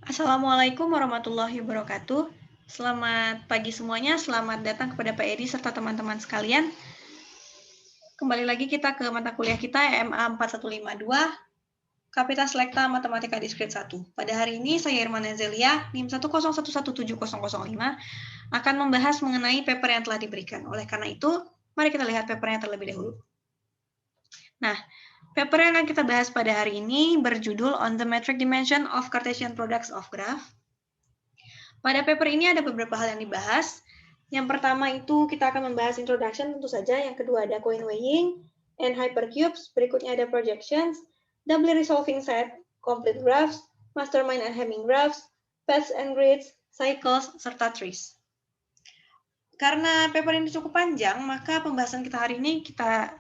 Assalamualaikum warahmatullahi wabarakatuh. Selamat pagi semuanya, selamat datang kepada Pak Edi serta teman-teman sekalian. Kembali lagi kita ke mata kuliah kita MA 4152, Kapita Selekta Matematika Diskrit 1. Pada hari ini saya Irmana Zelia, NIM 101170005, akan membahas mengenai paper yang telah diberikan. Oleh karena itu, mari kita lihat papernya terlebih dahulu. Nah, paper yang akan kita bahas pada hari ini berjudul On the Metric Dimension of Cartesian Products of Graph. Pada paper ini ada beberapa hal yang dibahas. Yang pertama itu kita akan membahas introduction tentu saja. Yang kedua ada coin weighing and hypercubes. Berikutnya ada projections, doubly resolving set, complete graphs, mastermind and Hamming graphs, paths and grids, cycles, serta trees. Karena paper ini cukup panjang, maka pembahasan kita hari ini kita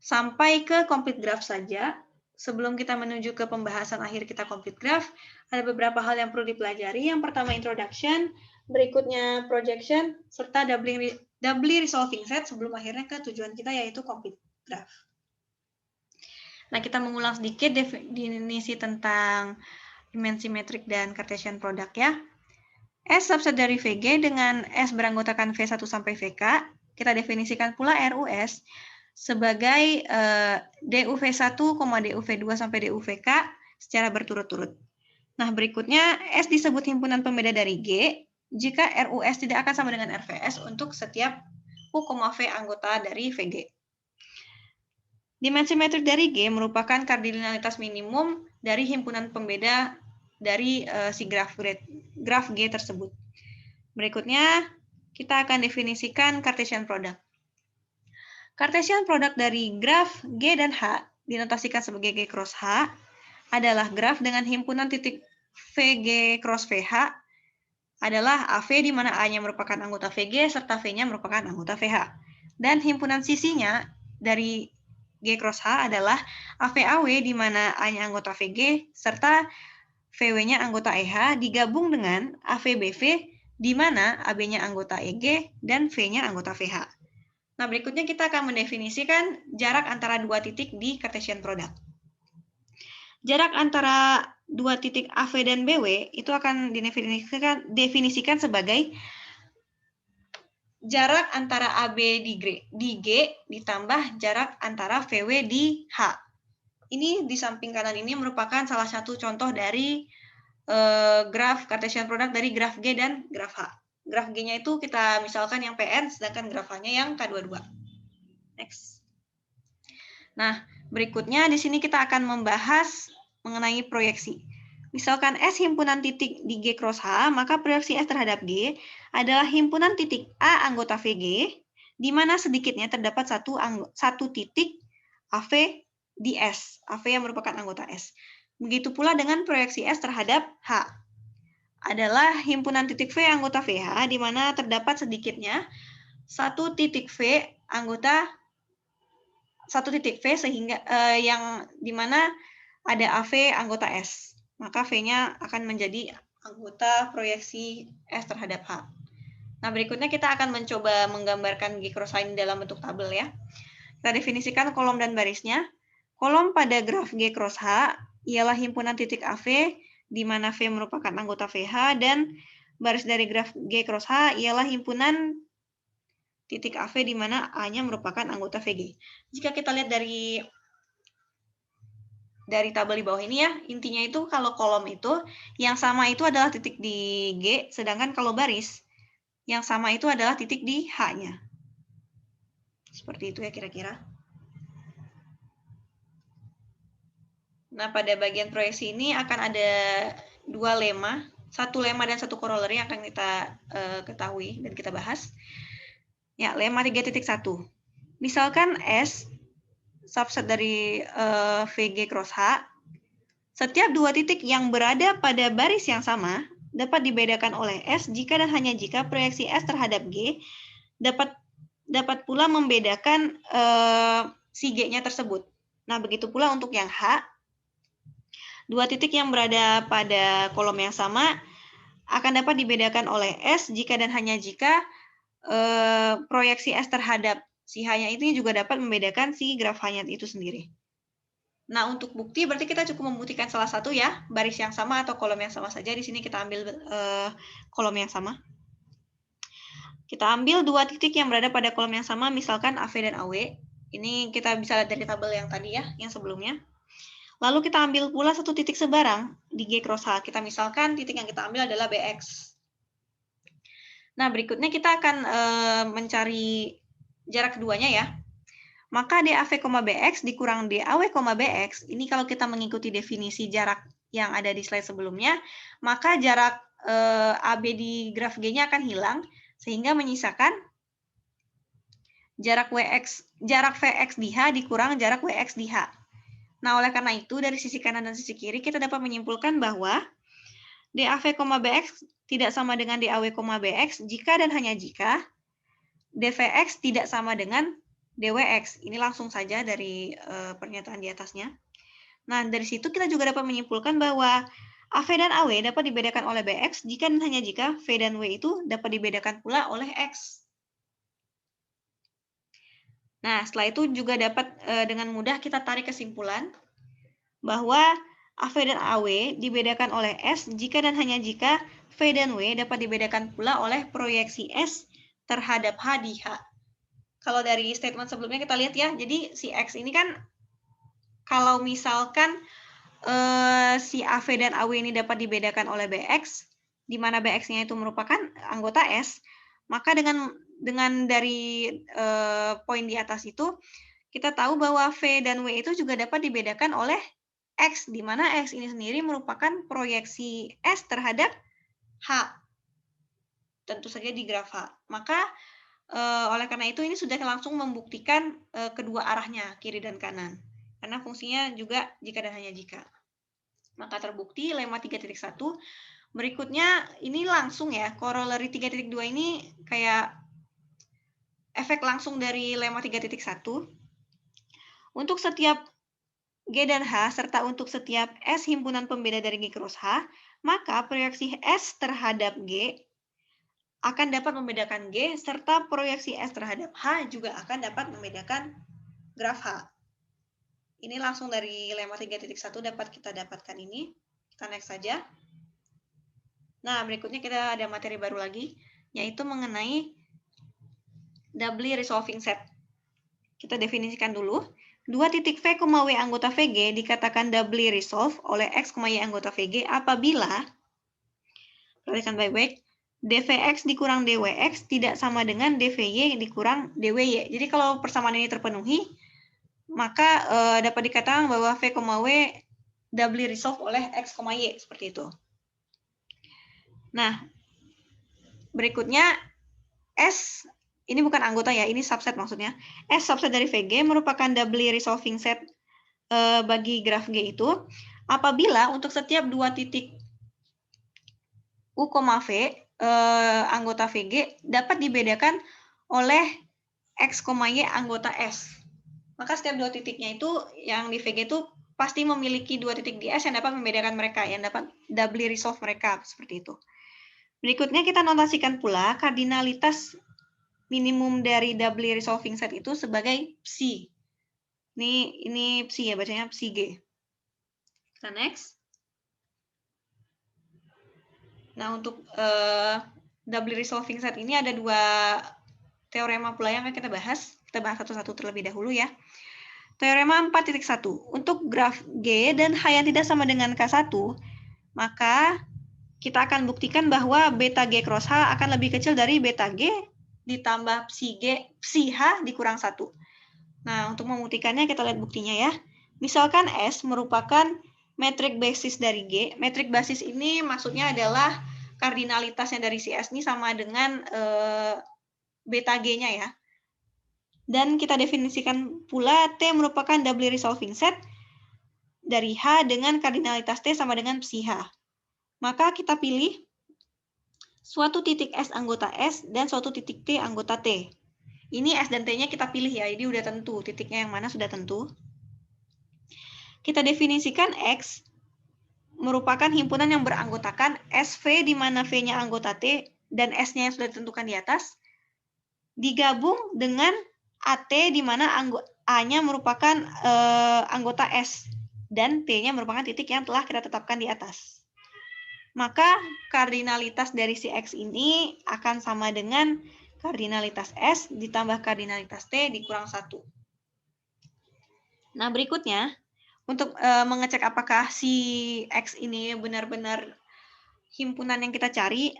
sampai ke complete graph saja. Sebelum kita menuju ke pembahasan akhir kita complete graph, ada beberapa hal yang perlu dipelajari. Yang pertama introduction, berikutnya projection, serta doubly resolving set sebelum akhirnya ke tujuan kita yaitu complete graph. Nah, kita mengulang sedikit definisi tentang dimensi metrik dan Cartesian product ya. S subset dari VG dengan S beranggotakan V1 sampai VK, kita definisikan pula RUS sebagai DUV1, DUV2 sampai DUVK secara berturut-turut. Nah, berikutnya S disebut himpunan pembeda dari G jika RUS tidak akan sama dengan RVS untuk setiap U, V anggota dari VG. Dimensi metrik dari G merupakan kardinalitas minimum dari himpunan pembeda dari si graf G tersebut. Berikutnya, kita akan definisikan Cartesian product. Cartesian product dari graf G dan H, dinotasikan sebagai G cross H, adalah graf dengan himpunan titik VG cross VH adalah AV di mana A-nya merupakan anggota VG serta V-nya merupakan anggota VH. Dan himpunan sisinya dari G cross H adalah AV-AW di mana A-nya anggota VG serta VW-nya anggota EH digabung dengan AV-BV di mana AB-nya anggota EG dan V-nya anggota VH. Nah, berikutnya kita akan mendefinisikan jarak antara dua titik di Cartesian product. Jarak antara dua titik AV dan BW itu akan didefinisikan sebagai jarak antara AB di G ditambah jarak antara VW di H. Ini di samping kanan ini merupakan salah satu contoh dari graf Cartesian product dari graf G dan graf H. Graf G-nya itu kita misalkan yang PN, sedangkan graf H-nya yang K22. Next. Nah, berikutnya di sini kita akan membahas mengenai proyeksi. Misalkan S himpunan titik di G cross H, maka proyeksi S terhadap G adalah himpunan titik A anggota VG, di mana sedikitnya terdapat satu titik AV di S, AV yang merupakan anggota S. Begitu pula dengan proyeksi S terhadap H. Adalah himpunan titik V anggota VH, di mana terdapat sedikitnya satu titik V sehingga yang di mana ada AV anggota S. Maka V-nya akan menjadi anggota proyeksi S terhadap H. Nah, berikutnya kita akan mencoba menggambarkan G cross H ini dalam bentuk tabel ya. Kita definisikan kolom dan barisnya. Kolom pada graf G cross H ialah himpunan titik AV, di mana V merupakan anggota VH, dan baris dari graf G cross H ialah himpunan titik AV, di mana A-nya merupakan anggota VG. Jika kita lihat dari tabel di bawah ini ya, intinya itu kalau kolom itu, yang sama itu adalah titik di G, sedangkan kalau baris, yang sama itu adalah titik di H-nya. Seperti itu ya kira-kira. Nah, pada bagian proyeksi ini akan ada dua lemma, satu lemma dan satu corollary yang akan kita ketahui dan kita bahas. Ya, lemma 3.1. Misalkan S subset dari VG cross H, setiap dua titik yang berada pada baris yang sama dapat dibedakan oleh S jika dan hanya jika proyeksi S terhadap G dapat pula membedakan si G-nya tersebut. Nah, begitu pula untuk yang H, dua titik yang berada pada kolom yang sama akan dapat dibedakan oleh S jika dan hanya jika proyeksi S terhadap si H-nya itu juga dapat membedakan si graf H-nya itu sendiri. Nah, untuk bukti berarti kita cukup membuktikan salah satu ya, baris yang sama atau kolom yang sama saja. Di sini kita ambil kolom yang sama. Kita ambil dua titik yang berada pada kolom yang sama, misalkan AV dan AW. Ini kita bisa lihat dari tabel yang tadi ya, yang sebelumnya. Lalu kita ambil pula satu titik sebarang di G cross H. Kita misalkan titik yang kita ambil adalah BX. Nah, berikutnya kita akan mencari jarak keduanya ya. Maka DAV, BX dikurang DAW, BX, ini kalau kita mengikuti definisi jarak yang ada di slide sebelumnya, maka jarak AB di graf G-nya akan hilang, sehingga menyisakan jarak VX di H dikurang jarak WX di H. Nah, oleh karena itu, dari sisi kanan dan sisi kiri, kita dapat menyimpulkan bahwa DAV, BX tidak sama dengan DAW, BX jika dan hanya jika DVX tidak sama dengan DWX. Ini langsung saja dari pernyataan di atasnya. Nah, dari situ kita juga dapat menyimpulkan bahwa AV dan AW dapat dibedakan oleh BX jika dan hanya jika V dan W itu dapat dibedakan pula oleh X. Nah, setelah itu juga dapat dengan mudah kita tarik kesimpulan bahwa AV dan AW dibedakan oleh S jika dan hanya jika V dan W dapat dibedakan pula oleh proyeksi S terhadap H di H. Kalau dari statement sebelumnya kita lihat ya, jadi si X ini kan kalau misalkan si AV dan AW ini dapat dibedakan oleh BX, di mana BX-nya itu merupakan anggota S, maka dengan dari poin di atas itu, kita tahu bahwa V dan W itu juga dapat dibedakan oleh X, di mana X ini sendiri merupakan proyeksi S terhadap H. Tentu saja di graf H. Maka oleh karena itu ini sudah langsung membuktikan kedua arahnya, kiri dan kanan. Karena fungsinya juga jika dan hanya jika. Maka terbukti lemma 3.1. Berikutnya ini langsung ya, corollary 3.2 ini kayak efek langsung dari lemma 3.1. Untuk setiap G dan H, serta untuk setiap S himpunan pembeda dari G cross H, maka proyeksi S terhadap G akan dapat membedakan G, serta proyeksi S terhadap H juga akan dapat membedakan graf H. Ini langsung dari lemma 3.1 dapat kita dapatkan ini. Kita next saja. Nah, berikutnya kita ada materi baru lagi, yaitu mengenai doubly resolving set. Kita definisikan dulu. Dua titik V, W anggota VG dikatakan doubly resolve oleh X, Y anggota VG apabila, perhatikan baik-baik, dVx dikurang dWx tidak sama dengan dVy dikurang dWy. Jadi kalau persamaan ini terpenuhi, maka dapat dikatakan bahwa V, W doubly resolve oleh X, Y, seperti itu. Nah, berikutnya S, ini bukan anggota ya, ini subset maksudnya. S subset dari VG merupakan doubly resolving set bagi graf G itu apabila untuk setiap dua titik U, V anggota VG dapat dibedakan oleh X, Y anggota S. Maka setiap dua titiknya itu yang di VG itu pasti memiliki dua titik di S yang dapat membedakan mereka, yang dapat doubly resolve mereka, seperti itu. Berikutnya kita notasikan pula kardinalitas minimum dari doubly resolving set itu sebagai psi. Ini psi ya, bacanya psi G. Kita next. Nah, untuk doubly resolving set ini ada dua teorema pula yang akan kita bahas. Kita bahas satu-satu terlebih dahulu ya. Teorema 4.1. Untuk graf G dan H yang tidak sama dengan K1, maka kita akan buktikan bahwa beta G cross H akan lebih kecil dari beta G ditambah psi H dikurang 1. Nah, untuk membuktikannya kita lihat buktinya ya. Misalkan S merupakan metrik basis dari G. Metrik basis ini maksudnya adalah kardinalitasnya dari si S ini sama dengan beta G-nya ya. Dan kita definisikan pula T merupakan doubly resolving set dari H dengan kardinalitas T sama dengan psi H. Maka kita pilih suatu titik S anggota S dan suatu titik T anggota T. Ini S dan T-nya kita pilih ya, ini udah tentu. Titiknya yang mana sudah tentu. Kita definisikan X merupakan himpunan yang beranggotakan SV di mana V-nya anggota T dan S-nya yang sudah ditentukan di atas, digabung dengan AT di mana A-nya merupakan anggota S dan T-nya merupakan titik yang telah kita tetapkan di atas. Maka kardinalitas dari si X ini akan sama dengan kardinalitas S ditambah kardinalitas T dikurang 1. Nah, berikutnya, untuk mengecek apakah si X ini benar-benar himpunan yang kita cari,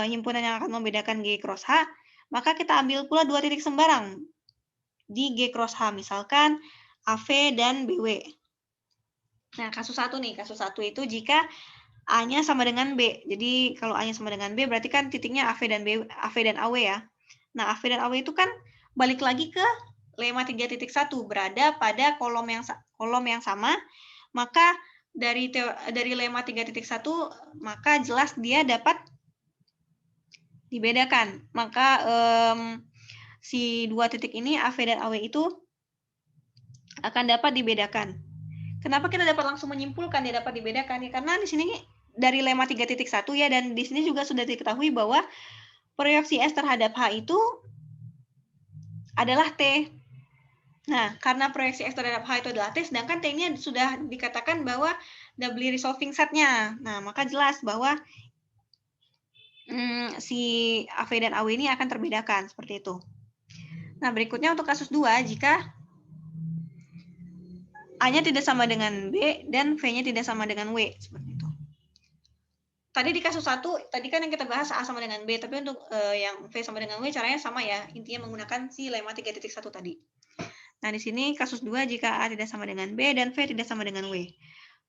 himpunan yang akan membedakan G cross H, maka kita ambil pula dua titik sembarang di G cross H, misalkan AV dan BW. Nah, kasus 1 nih, kasus 1 itu jika A-nya sama dengan B. Jadi kalau A-nya sama dengan B berarti kan titiknya AV dan AW ya. Nah, AV dan AW itu kan balik lagi ke lemma 3.1 berada pada kolom yang sama. Maka dari lemma 3.1 maka jelas dia dapat dibedakan. Maka si dua titik ini AV dan AW itu akan dapat dibedakan. Kenapa kita dapat langsung menyimpulkan dia dapat dibedakan? Ya, karena di sini dari lemma 3.1 ya, dan di sini juga sudah diketahui bahwa proyeksi S terhadap H itu adalah T. Nah, karena proyeksi S terhadap H itu adalah T, sedangkan T-nya sudah dikatakan bahwa doubly resolving set-nya. Nah, maka jelas bahwa si AV dan AW ini akan terbedakan, seperti itu. Nah, berikutnya untuk kasus 2, jika A-nya tidak sama dengan B dan V-nya tidak sama dengan W, seperti itu. Tadi di kasus 1, tadi kan yang kita bahas A sama dengan B, tapi untuk yang V sama dengan W caranya sama ya, intinya menggunakan si lemma 3.1 tadi. Nah, di sini kasus 2 jika A tidak sama dengan B dan V tidak sama dengan W.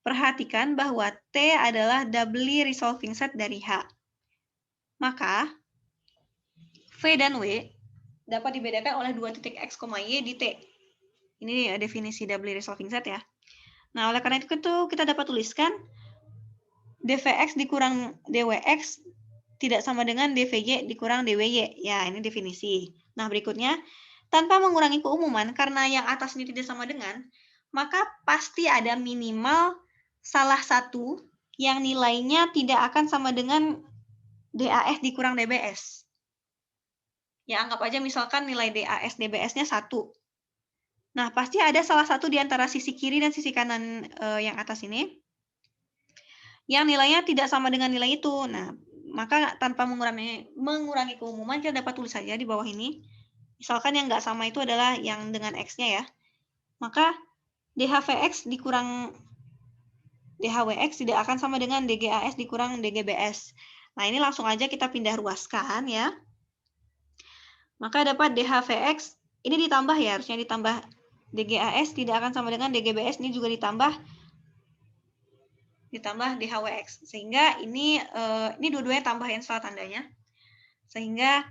Perhatikan bahwa T adalah doubly resolving set dari H. Maka V dan W dapat dibedakan oleh dua titik X, Y di T. Ini definisi doubly resolving set ya. Nah, oleh karena itu kita dapat tuliskan dvx dikurang dwx tidak sama dengan dvy dikurang dwy. Ya, ini definisi. Nah, berikutnya, tanpa mengurangi keumuman, karena yang atas ini tidak sama dengan, maka pasti ada minimal salah satu yang nilainya tidak akan sama dengan DAS dikurang DBS. Ya, anggap aja misalkan nilai DAS DBS-nya 1. Nah, pasti ada salah satu di antara sisi kiri dan sisi kanan yang atas ini yang nilainya tidak sama dengan nilai itu. Nah, maka tanpa mengurangi keumuman, kita dapat tulis saja di bawah ini. Misalkan yang nggak sama itu adalah yang dengan X-nya ya. Maka DHVX dikurang DHWX tidak akan sama dengan DGAS dikurang DGBS. Nah, ini langsung aja kita pindah ruaskan ya. Maka dapat DHVX, ini ditambah ya, harusnya ditambah DGAS tidak akan sama dengan DGBS, ini juga ditambah DHWX. Sehingga ini dua-duanya tambahin setelah tandanya. Sehingga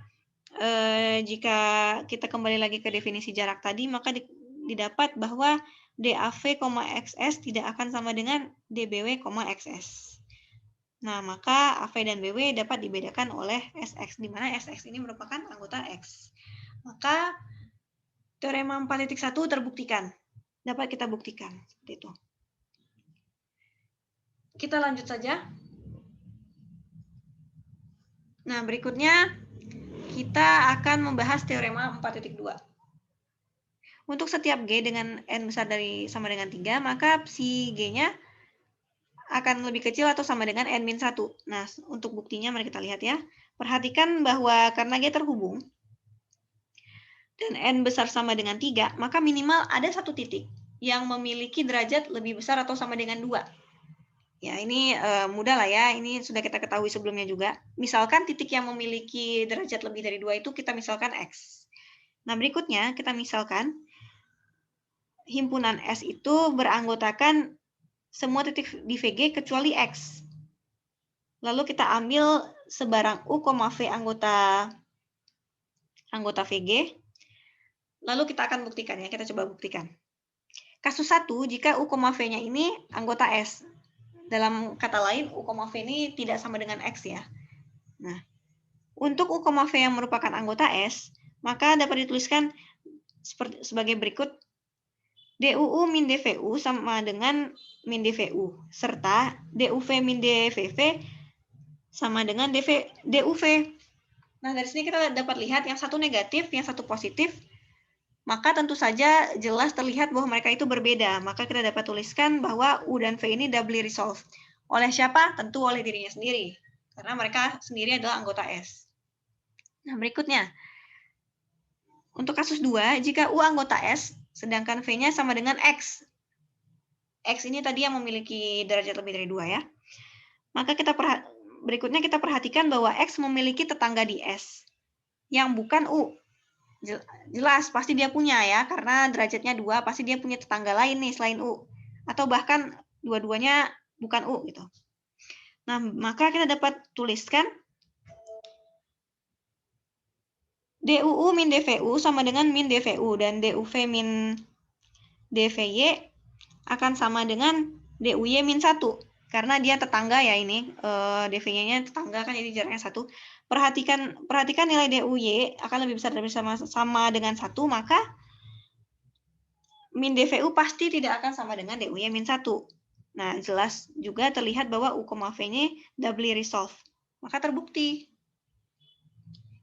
jika kita kembali lagi ke definisi jarak tadi, maka didapat bahwa DAV, XS tidak akan sama dengan DBW, XS. Nah, maka AV dan BW dapat dibedakan oleh SX, di mana SX ini merupakan anggota X. Maka teorema 4.1 terbuktikan. Dapat kita buktikan. Seperti itu. Kita lanjut saja. Nah, berikutnya kita akan membahas teorema 4.2. Untuk setiap G dengan N besar dari sama dengan 3, maka si G-nya akan lebih kecil atau sama dengan N-1. Nah, untuk buktinya mari kita lihat ya. Perhatikan bahwa karena G terhubung dan N besar sama dengan 3, maka minimal ada satu titik yang memiliki derajat lebih besar atau sama dengan 2. Ya, ini mudah lah ya. Ini sudah kita ketahui sebelumnya juga. Misalkan titik yang memiliki derajat lebih dari 2 itu kita misalkan X. Nah, berikutnya kita misalkan himpunan S itu beranggotakan semua titik di VG kecuali X. Lalu kita ambil sebarang U, V anggota VG. Lalu kita akan buktikan ya, kita coba buktikan. Kasus 1, jika U, V-nya ini anggota S. Dalam kata lain, U, V ini tidak sama dengan X ya. Nah, untuk U, V yang merupakan anggota S, maka dapat dituliskan sebagai berikut. DUU min DVU sama dengan min DVU, serta DUV min DVV sama dengan DUV. Nah, dari sini kita dapat lihat yang satu negatif, yang satu positif. maka tentu saja jelas terlihat bahwa mereka itu berbeda. Maka kita dapat tuliskan bahwa U dan V ini doubly resolved. Oleh siapa? Tentu oleh dirinya sendiri. Karena mereka sendiri adalah anggota S. Nah, berikutnya. Untuk kasus 2, jika U anggota S, sedangkan V-nya sama dengan X. X ini tadi yang memiliki derajat lebih dari 2 ya. Maka berikutnya kita perhatikan bahwa X memiliki tetangga di S. Yang bukan U. Jelas, pasti dia punya ya, karena derajatnya 2, pasti dia punya tetangga lain nih selain U. Atau bahkan dua-duanya bukan U gitu. Nah, maka kita dapat tuliskan DUU min DVU sama dengan min DVU, dan DUV min DVY akan sama dengan DUY min 1. Karena dia tetangga ya ini, DVY-nya tetangga kan, jadi jaraknya 1. Perhatikan nilai DUY akan lebih besar dari sama dengan 1, maka min DVU pasti tidak akan sama dengan DUY min 1. Nah, jelas juga terlihat bahwa U, V-nya doubly resolved. Maka terbukti.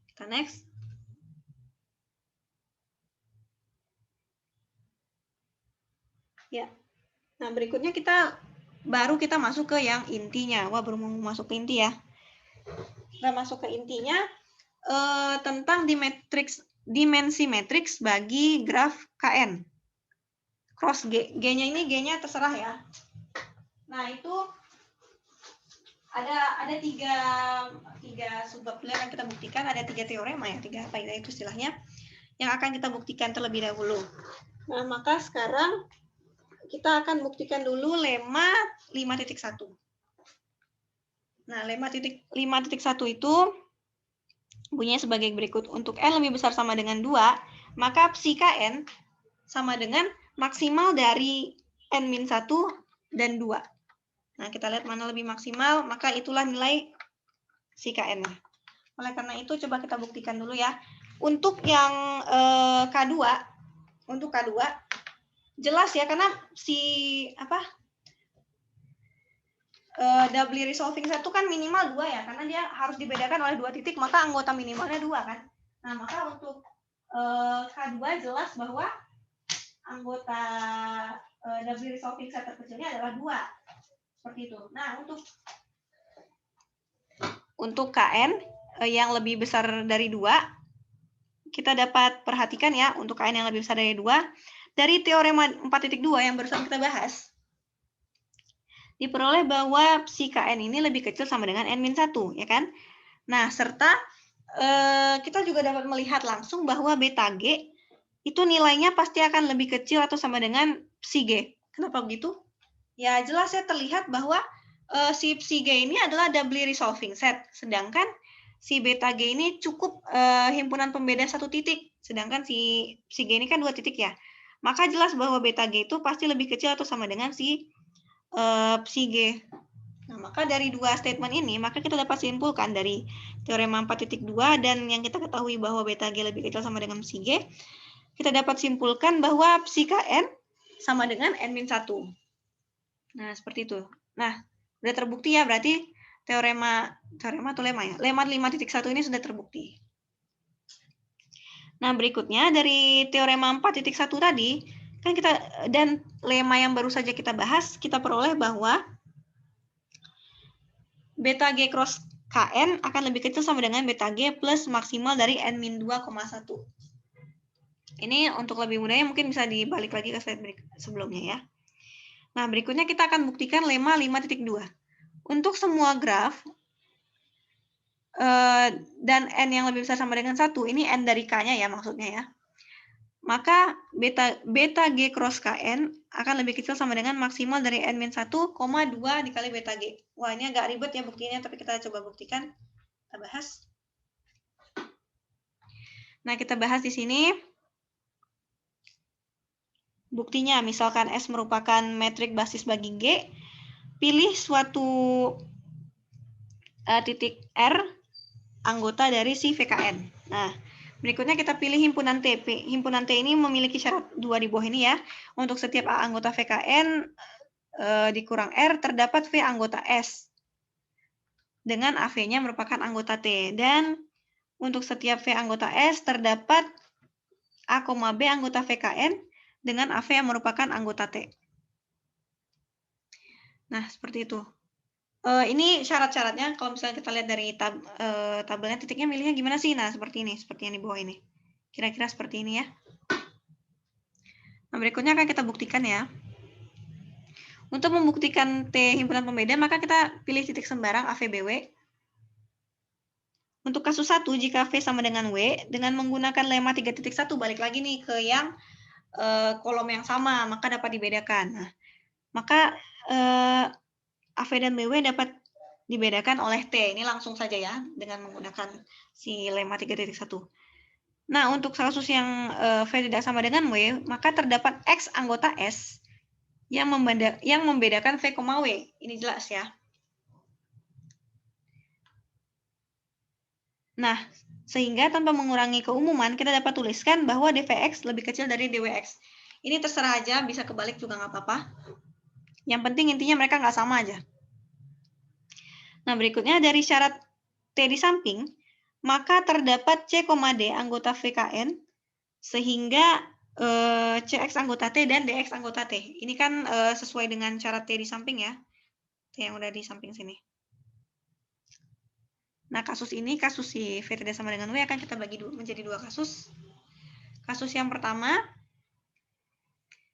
Kita next. Ya. Nah, berikutnya baru kita masuk ke yang intinya. Wah, baru mau masuk ke inti ya. Kita masuk ke intinya tentang dimensi matriks bagi graf KN. Cross G. G-nya ini G-nya terserah ya. Nah, itu ada tiga subbab yang kita buktikan, ada 3 teorema ya, 3 apa itu istilahnya, yang akan kita buktikan terlebih dahulu. Nah, maka sekarang kita akan buktikan dulu lemma 5.1. Nah, lemma 5.1 itu bunyinya sebagai berikut. Untuk N lebih besar sama dengan 2, maka psi KN sama dengan maksimal dari N-1 dan 2. Nah, kita lihat mana lebih maksimal, maka itulah nilai psi KN-nya. Oleh karena itu, coba kita buktikan dulu ya. Untuk yang K2, jelas ya, karena doubly resolving satu kan minimal 2 ya, karena dia harus dibedakan oleh 2 titik, maka anggota minimalnya 2 kan. Nah, maka untuk K2 jelas bahwa anggota doubly resolving set terkecilnya adalah 2. Seperti itu. Nah, untuk KN yang lebih besar dari 2, kita dapat perhatikan ya, untuk KN yang lebih besar dari 2, dari teorema 4.2 yang barusan kita bahas, diperoleh bahwa psi KN ini lebih kecil sama dengan N-1, ya kan? Nah, serta kita juga dapat melihat langsung bahwa beta G itu nilainya pasti akan lebih kecil atau sama dengan psi G. Kenapa begitu? Ya, jelas ya terlihat bahwa si psi G ini adalah doubly resolving set, sedangkan si beta G ini cukup himpunan pembeda 1 titik, sedangkan si psi G ini kan 2 titik ya. Maka jelas bahwa beta G itu pasti lebih kecil atau sama dengan si psi G. Nah, maka dari 2 statement ini, maka kita dapat simpulkan dari teorema 4.2 dan yang kita ketahui bahwa beta G lebih kecil sama dengan psi G, kita dapat simpulkan bahwa psi KN sama dengan N-1. Nah, seperti itu. Nah, sudah terbukti ya, berarti teorema atau lemma ya? Lemma 5.1 ini sudah terbukti. Nah, berikutnya dari teorema 4.1 tadi, kan dan lemma yang baru saja kita bahas, kita peroleh bahwa beta G cross KN akan lebih kecil sama dengan beta G plus maksimal dari N-2,1. Ini untuk lebih mudahnya mungkin bisa dibalik lagi ke slide sebelumnya ya. Nah, berikutnya kita akan buktikan lemma 5.2. Untuk semua graf, dan N yang lebih besar sama dengan 1, ini N dari K-nya ya maksudnya ya. Maka beta G cross KN akan lebih kecil sama dengan maksimal dari N-1, 2 dikali beta G. Wah, ini agak ribet ya buktinya, tapi kita coba buktikan. Kita bahas. Nah, kita bahas di sini. Buktinya, misalkan S merupakan metrik basis bagi G, pilih suatu titik R anggota dari si VKN. Nah, berikutnya kita pilih himpunan T. Himpunan T ini memiliki syarat 2 di bawah ini ya. Untuk setiap A anggota VKN dikurang R terdapat V anggota S dengan AV-nya merupakan anggota T. Dan untuk setiap V anggota S terdapat A, B anggota VKN dengan AV yang merupakan anggota T. Nah, seperti itu. Ini syarat-syaratnya, kalau misalnya kita lihat dari tabelnya, titiknya milihnya gimana sih? Nah, seperti ini, seperti yang di bawah ini. Kira-kira seperti ini ya. Nah, berikutnya akan kita buktikan ya. Untuk membuktikan T himpunan pembeda, maka kita pilih titik sembarang AVBW. Untuk kasus 1, jika V sama dengan W, dengan menggunakan lemma 3.1, balik lagi nih ke yang kolom yang sama, maka dapat dibedakan. Nah, maka AV dan BW dapat dibedakan oleh T. Ini langsung saja ya, dengan menggunakan si lemma 3.1. Nah, untuk kasus yang V tidak sama dengan W, maka terdapat X anggota S yang membedakan V, W. Ini jelas ya. Nah, sehingga tanpa mengurangi keumuman, kita dapat tuliskan bahwa dVx lebih kecil dari dWx. Ini terserah aja, bisa kebalik juga nggak apa-apa. Yang penting intinya mereka nggak sama aja. Nah, berikutnya dari syarat T di samping, maka terdapat C, D anggota VKN, sehingga Cx anggota T dan Dx anggota T. Ini kan sesuai dengan syarat T di samping ya. T yang udah di samping sini. Nah, kasus ini, kasus si V tidak sama dengan W akan kita bagi menjadi dua kasus. Kasus yang pertama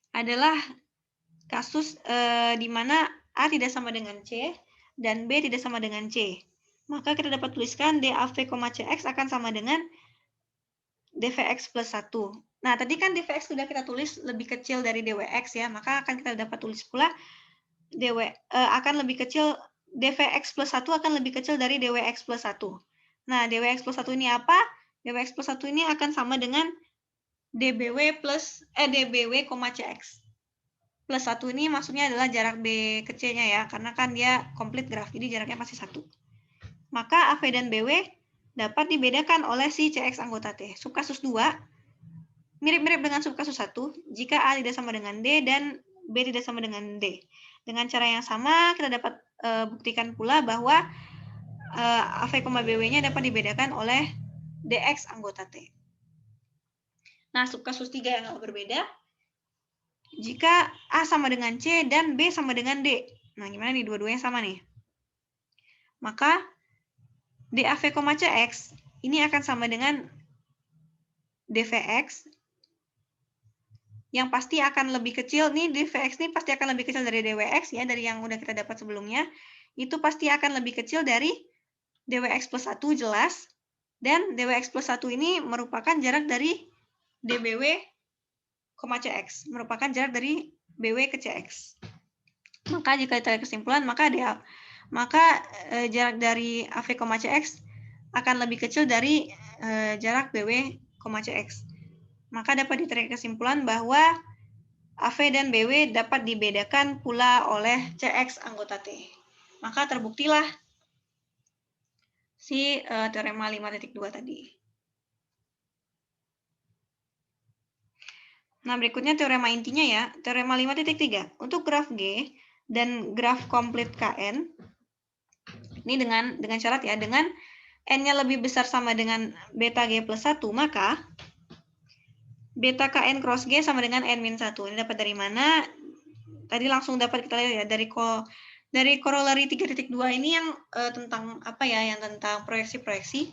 adalah kasus di mana A tidak sama dengan C dan B tidak sama dengan C. Maka kita dapat tuliskan DAV, CX akan sama dengan dVx plus 1. Nah, tadi kan dVx sudah kita tulis lebih kecil dari dWx ya, maka akan kita dapat tulis pula akan lebih kecil, dVx plus 1 akan lebih kecil dari dWx plus 1. Nah, dWx plus 1 ini apa? dWx plus 1 ini akan sama dengan dBw, CX. Plus 1 ini maksudnya adalah jarak B ke C-nya ya, karena kan dia komplit graf, jadi jaraknya pasti 1. Maka AV dan BW dapat dibedakan oleh si CX anggota T. Subkasus 2, mirip-mirip dengan subkasus 1, jika A tidak sama dengan D dan B tidak sama dengan D. Dengan cara yang sama, kita dapat buktikan pula bahwa AV, BW-nya dapat dibedakan oleh DX anggota T. Nah, subkasus 3 yang berbeda, jika A sama dengan C dan B sama dengan D. Nah, gimana nih? Dua-duanya sama nih. Maka DAV, CX ini akan sama dengan dVx yang pasti akan lebih kecil. Nih, dVx ini pasti akan lebih kecil dari dWx ya, dari yang udah kita dapat sebelumnya. Itu pasti akan lebih kecil dari dWx plus 1 jelas. Dan dWx plus 1 ini merupakan jarak dari dBw, CX. Merupakan jarak dari BW ke CX. Maka jika ditarik kesimpulan, maka jarak dari AV, CX akan lebih kecil dari jarak BW, CX. Maka dapat ditarik kesimpulan bahwa AV dan BW dapat dibedakan pula oleh CX anggota T. Maka terbuktilah si teorema 5.2 tadi. Nah, berikutnya teorema intinya ya. Teorema 5.3. Untuk graf G dan graf komplit KN, ini dengan syarat ya, dengan N-nya lebih besar sama dengan beta G plus 1, maka beta KN cross G sama dengan N-1. Ini dapat dari mana? Tadi langsung dapat kita lihat ya, dari korolari 3.2 ini yang tentang apa ya, yang tentang proyeksi-proyeksi.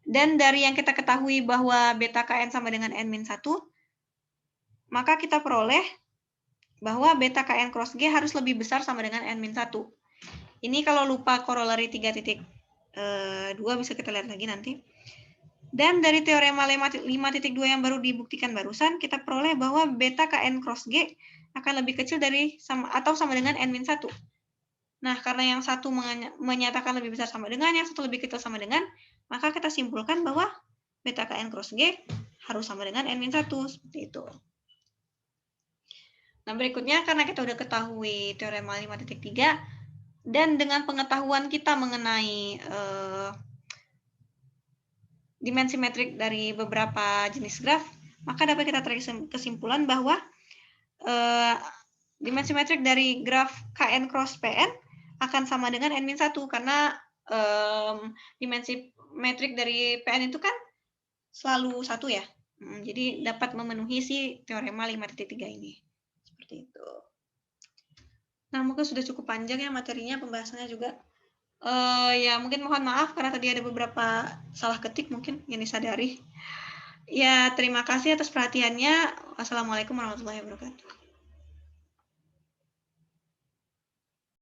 Dan dari yang kita ketahui bahwa beta KN sama dengan N-1, maka kita peroleh bahwa beta KN cross G harus lebih besar sama dengan N-1. Ini kalau lupa korolari 3.2 bisa kita lihat lagi nanti. Dan dari teorema 5.2 yang baru dibuktikan barusan, kita peroleh bahwa beta KN cross G akan lebih kecil dari atau sama dengan N-1. Nah, karena yang satu menyatakan lebih besar sama dengan, yang satu lebih kecil sama dengan, maka kita simpulkan bahwa beta KN cross G harus sama dengan N-1, seperti itu. Nah, berikutnya karena kita udah ketahui teorema 5.3, dan dengan pengetahuan kita mengenai dimensi metrik dari beberapa jenis graf, maka dapat kita tarik kesimpulan bahwa dimensi metrik dari graf KN cross PN akan sama dengan N-1, karena dimensi metrik dari PN itu kan selalu 1 ya. Jadi dapat memenuhi si teorema 5.3 ini. Seperti itu. Nah, mungkin sudah cukup panjang ya materinya, pembahasannya juga. Ya mungkin mohon maaf karena tadi ada beberapa salah ketik mungkin yang disadari. Ya, terima kasih atas perhatiannya. Wassalamualaikum warahmatullahi wabarakatuh.